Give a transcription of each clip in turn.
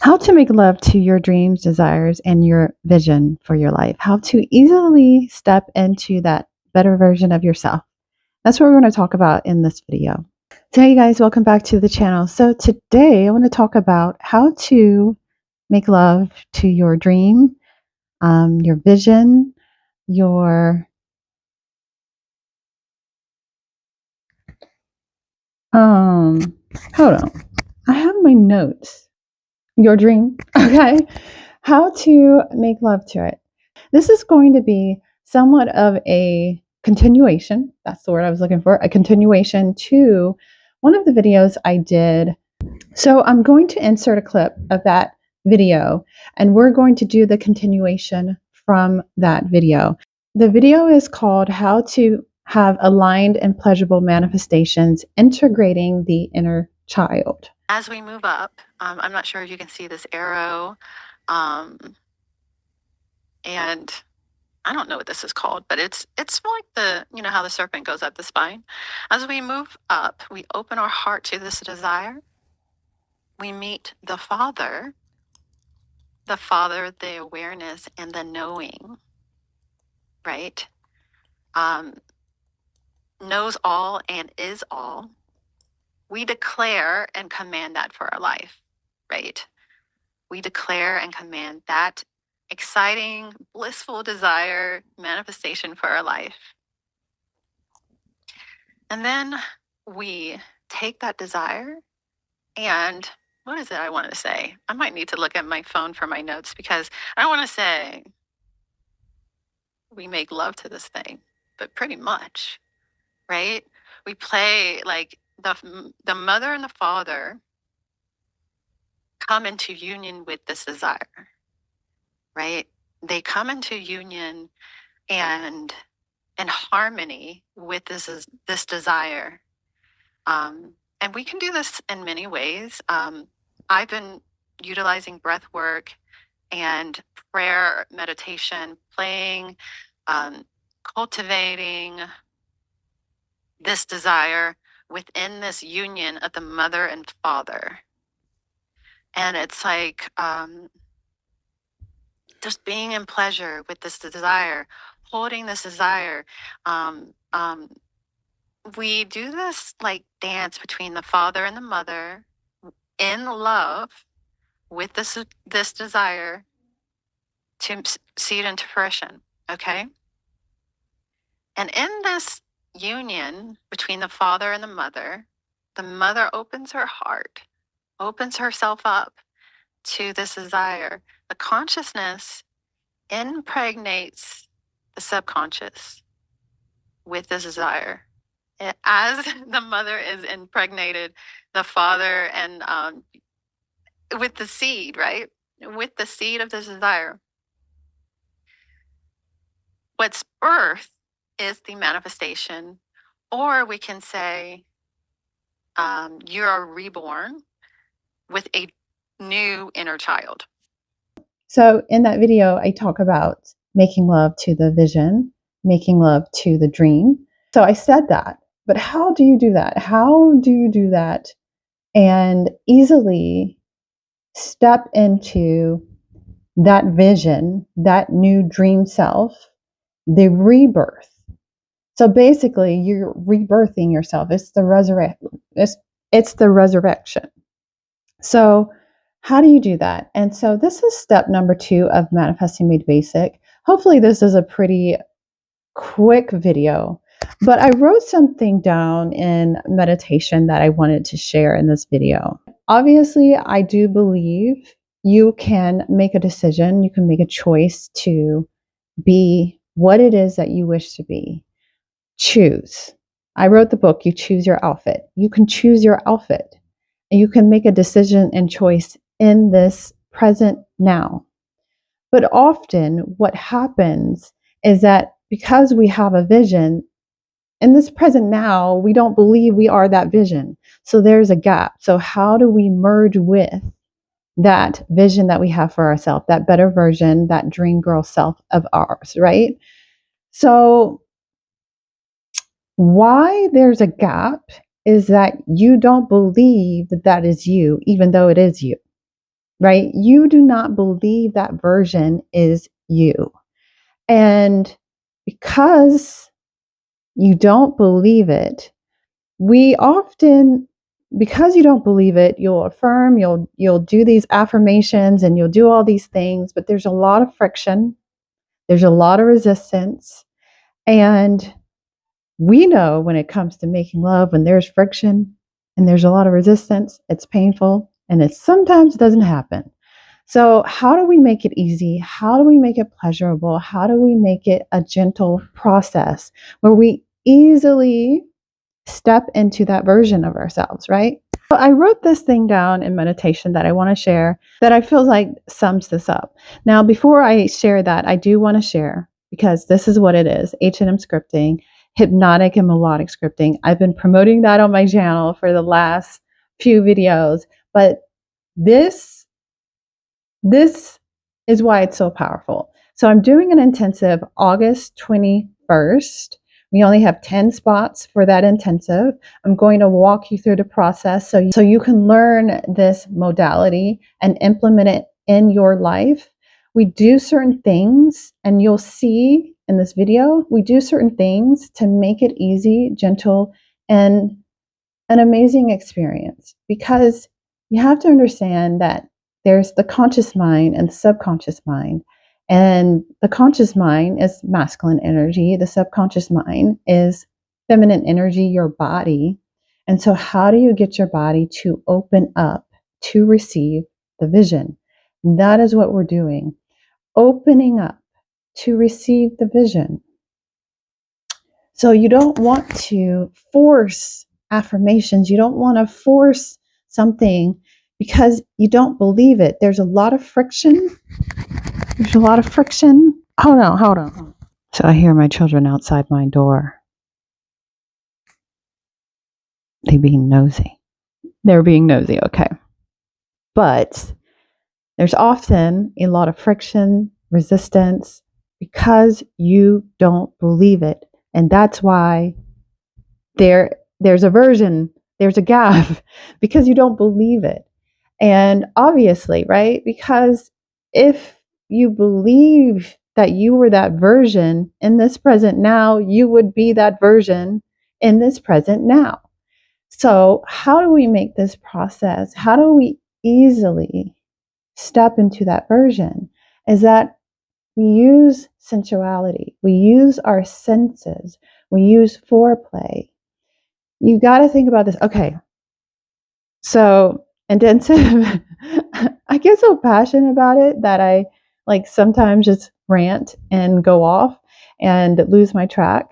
How to make love to your dreams, desires, and your vision for your life. How to easily step into that better version of yourself. That's what we're going to talk about in this video. So, hey guys, welcome back to the channel. So, today I want to talk about how to make love to your dream, your vision, your hold on. I have my notes. Your dream, okay? How to make love to it. This is going to be somewhat of a continuation. That's the word I was looking for. A continuation to one of the videos I did. So I'm going to insert a clip of that video, and we're going to do the continuation from that video. The video is called How to Have Aligned and Pleasurable Manifestations, Integrating the Inner Child. As we move up, I'm not sure if you can see this arrow, and I don't know what this is called, but it's like how the serpent goes up the spine. As we move up, we open our heart to this desire. We meet the Father, the awareness, and the knowing, right? Knows all and is all. We declare and command that for our life, right? We declare and command that exciting, blissful desire manifestation for our life. And then we take that desire and what is it I want to say? I might need to look at my phone for my notes because I don't want to say we make love to this thing, but pretty much, right? We play like the mother and the father come into union with this desire, right? They come into union and harmony with this desire. And we can do this in many ways. I've been utilizing breath work and prayer, meditation, playing, cultivating this desire within this union of the mother and father. And it's like just being in pleasure with this desire, holding this desire. We do this like dance between the father and the mother in love with this desire to see it into fruition, okay? And in this union between the father and the mother opens her heart, opens herself up to this desire. The consciousness impregnates the subconscious with this desire. As the mother is impregnated, the father, and with the seed, right? With the seed of this desire. What's birth is the manifestation, or we can say you're reborn with a new inner child. So in that video, I talk about making love to the vision, making love to the dream. So I said that, but how do you do that? How do you do that and easily step into that vision, that new dream self, the rebirth? So basically, you're rebirthing yourself. It's the it's the resurrection. So how do you do that? And so this is step number 2 of Manifesting Made Basic. Hopefully this is a pretty quick video, but I wrote something down in meditation that I wanted to share in this video. Obviously, I do believe you can make a decision, you can make a choice to be what it is that you wish to be. Choose. I wrote the book, You Choose Your Outfit. You can choose your outfit, and you can make a decision and choice in this present now. But often what happens is that because we have a vision, in this present now, we don't believe we are that vision. So there's a gap. So how do we merge with that vision that we have for ourselves, that better version, that dream girl self of ours, right? So why there's a gap is that you don't believe that that is you, even though it is you. right? You do not believe that version is you. And because you don't believe it, we often, because you don't believe it, you'll affirm, you'll do these affirmations and you'll do all these things, but there's a lot of friction, there's a lot of resistance. And we know when it comes to making love, when there's friction and there's a lot of resistance, it's painful and it sometimes doesn't happen. So, how do we make it easy? How do we make it pleasurable? How do we make it a gentle process where we easily step into that version of ourselves, right? So I wrote this thing down in meditation that I want to share that I feel like sums this up. Now, before I share that, I do want to share, because this is what it is, H&M scripting, hypnotic and melodic scripting. I've been promoting that on my channel for the last few videos, but this is why it's so powerful. So I'm doing an intensive August 21st. We only have 10 spots for that intensive. I'm going to walk you through the process so you can learn this modality and implement it in your life. We do certain things, and you'll see in this video, we do certain things to make it easy, gentle, and an amazing experience, because you have to understand that there's the conscious mind and the subconscious mind. And the conscious mind is masculine energy. The subconscious mind is feminine energy, your body. And so how do you get your body to open up to receive the vision? That is what we're doing. Opening up to receive the vision. So you don't want to force affirmations. You don't want to force something because you don't believe it. There's a lot of friction. There's a lot of friction. Hold on. So I hear my children outside my door. They're being nosy. Okay. But there's often a lot of friction, resistance, because you don't believe it. And that's why there's aversion, there's a gap, because you don't believe it. And obviously, right? Because if you believe that you were that version in this present now, you would be that version in this present now. So how do we make this process? How do we easily step into that version? Is that we use sensuality, we use our senses, we use foreplay. You got to think about this. Okay, so intensive. I get so passionate about it that I sometimes just rant and go off and lose my track.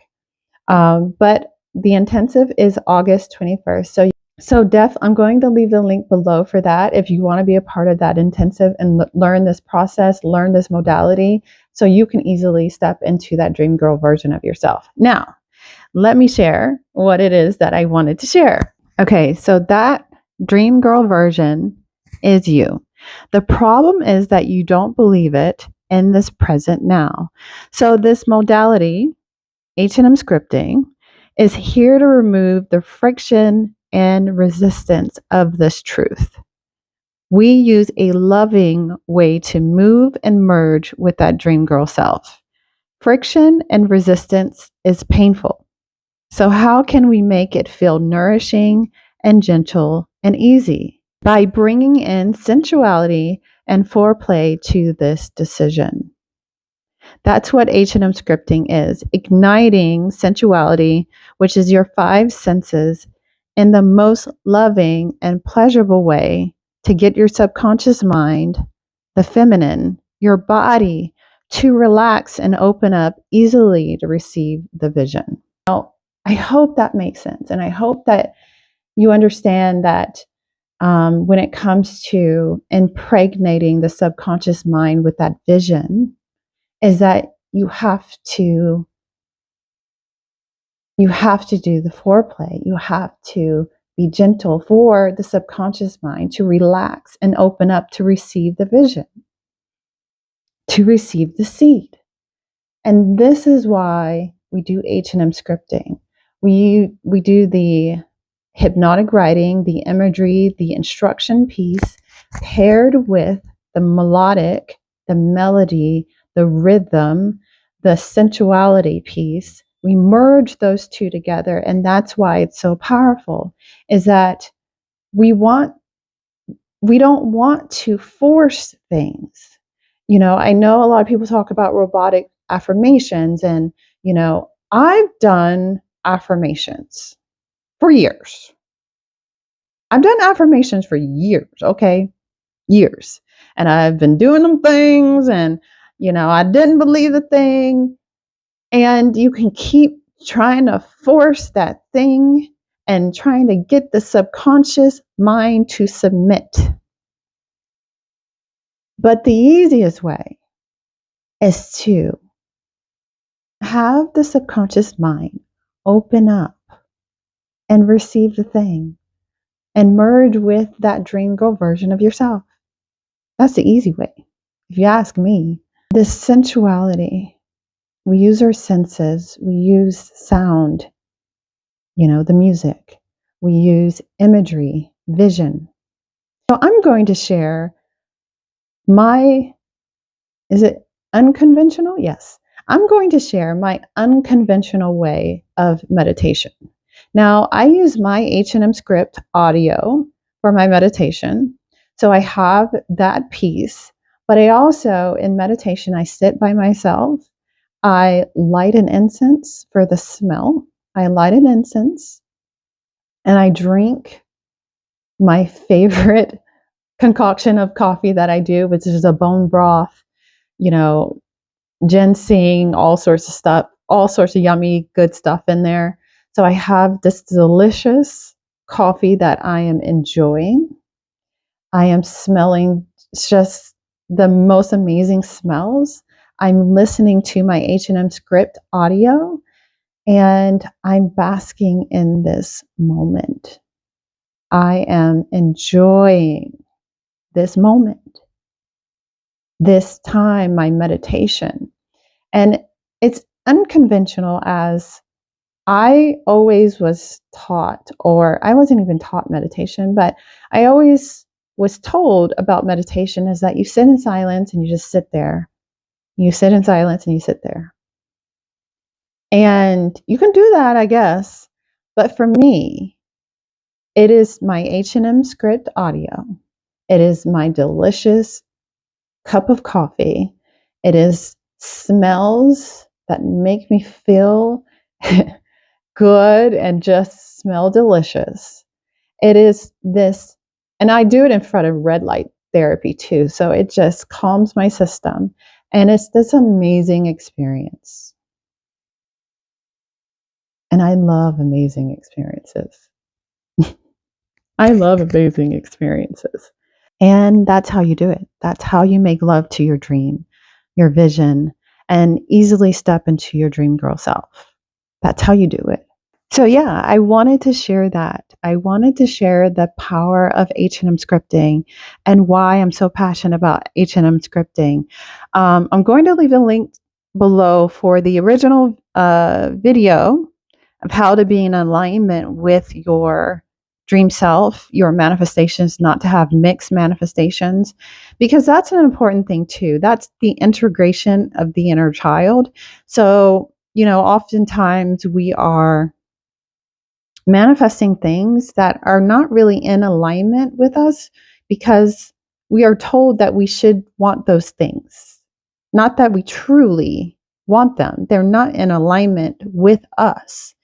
But the intensive is August 21st. So I'm going to leave the link below for that if you want to be a part of that intensive and learn this process, learn this modality, so you can easily step into that dream girl version of yourself. Now, let me share what it is that I wanted to share. Okay, so that dream girl version is you. The problem is that you don't believe it in this present now. So this modality, H&M scripting, is here to remove the friction and resistance of this truth. We use a loving way to move and merge with that dream girl self. Friction and resistance is painful. So how can we make it feel nourishing and gentle and easy? By bringing in sensuality and foreplay to this decision. That's what H&M scripting is, igniting sensuality, which is your 5 senses, in the most loving and pleasurable way to get your subconscious mind, the feminine, your body, to relax and open up easily to receive the vision. Now, I hope that makes sense, and I hope that you understand that when it comes to impregnating the subconscious mind with that vision, is that you have to do the foreplay. You have to be gentle for the subconscious mind to relax and open up to receive the vision, to receive the seed. And this is why we do H&M scripting. We do the hypnotic writing, the imagery, the instruction piece, paired with the melodic, the melody, the rhythm, the sensuality piece. We merge those two together, and that's why it's so powerful, is that we don't want to force things. I know a lot of people talk about robotic affirmations, and I've done affirmations for years. I've done affirmations for years, okay? Years. And I've been doing them things, and I didn't believe the thing. And you can keep trying to force that thing and trying to get the subconscious mind to submit. But the easiest way is to have the subconscious mind open up and receive the thing and merge with that dream girl version of yourself. That's the easy way, if you ask me. This sensuality, we use our senses, we use sound, the music, we use imagery, vision. So I'm going to share is it unconventional? Yes. I'm going to share my unconventional way of meditation. Now, I use my H&M script audio for my meditation. So I have that piece, but I also, in meditation, I sit by myself. I light an incense for the smell. I light an incense and I drink my favorite concoction of coffee that I do, which is a bone broth, ginseng, all sorts of stuff, all sorts of yummy, good stuff in there. So I have this delicious coffee that I am enjoying. I am smelling just the most amazing smells. I'm listening to my H&M script audio, and I'm basking in this moment. I am enjoying this moment, this time, my meditation. And it's unconventional, as I always was taught, or I wasn't even taught meditation, but I always was told about meditation is that you sit in silence and you just sit there. You sit in silence and you sit there. And you can do that, I guess. But for me, it is my H&M script audio. It is my delicious cup of coffee. It is smells that make me feel good and just smell delicious. It is this, and I do it in front of red light therapy too. So it just calms my system. And it's this amazing experience. And I love amazing experiences. I love amazing experiences. And that's how you do it. That's how you make love to your dream, your vision, and easily step into your dream girl self. That's how you do it. So yeah, I wanted to share that. I wanted to share the power of H&M scripting and why I'm so passionate about H&M scripting. I'm going to leave a link below for the original video of how to be in alignment with your dream self, your manifestations, not to have mixed manifestations, because that's an important thing too. That's the integration of the inner child. So, oftentimes we are manifesting things that are not really in alignment with us because we are told that we should want those things. Not that we truly want them. They're not in alignment with us.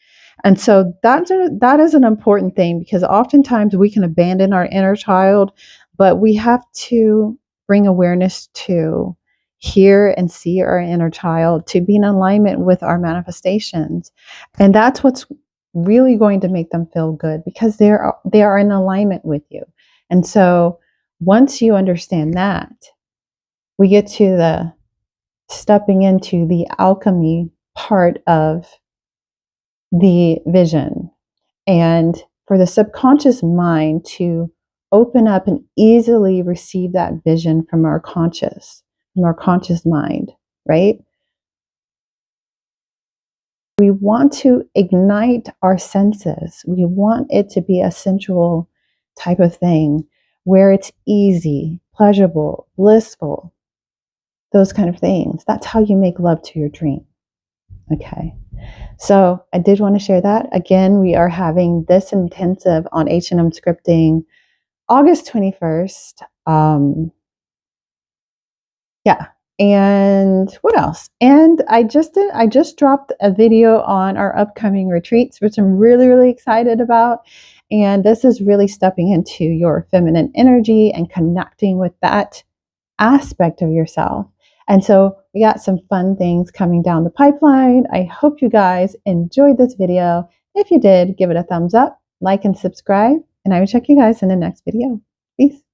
And so that is an important thing, because oftentimes we can abandon our inner child, but we have to bring awareness to hear and see our inner child, to be in alignment with our manifestations. And that's what's really going to make them feel good, because they are in alignment with you. And so once you understand that, we get to the stepping into the alchemy part of the vision, and for the subconscious mind to open up and easily receive that vision from our conscious mind, right? We want to ignite our senses. We want it to be a sensual type of thing. where it's easy, pleasurable, blissful, those kind of things. That's how you make love to your dream. Okay. So I did want to share that. Again, we are having this intensive on H&M scripting August 21st. Yeah. And what else? And I just dropped a video on our upcoming retreats, which I'm really, really excited about. And this is really stepping into your feminine energy and connecting with that aspect of yourself. And so we got some fun things coming down the pipeline. I hope you guys enjoyed this video. If you did, give it a thumbs up, like and subscribe, and I will check you guys in the next video. Peace.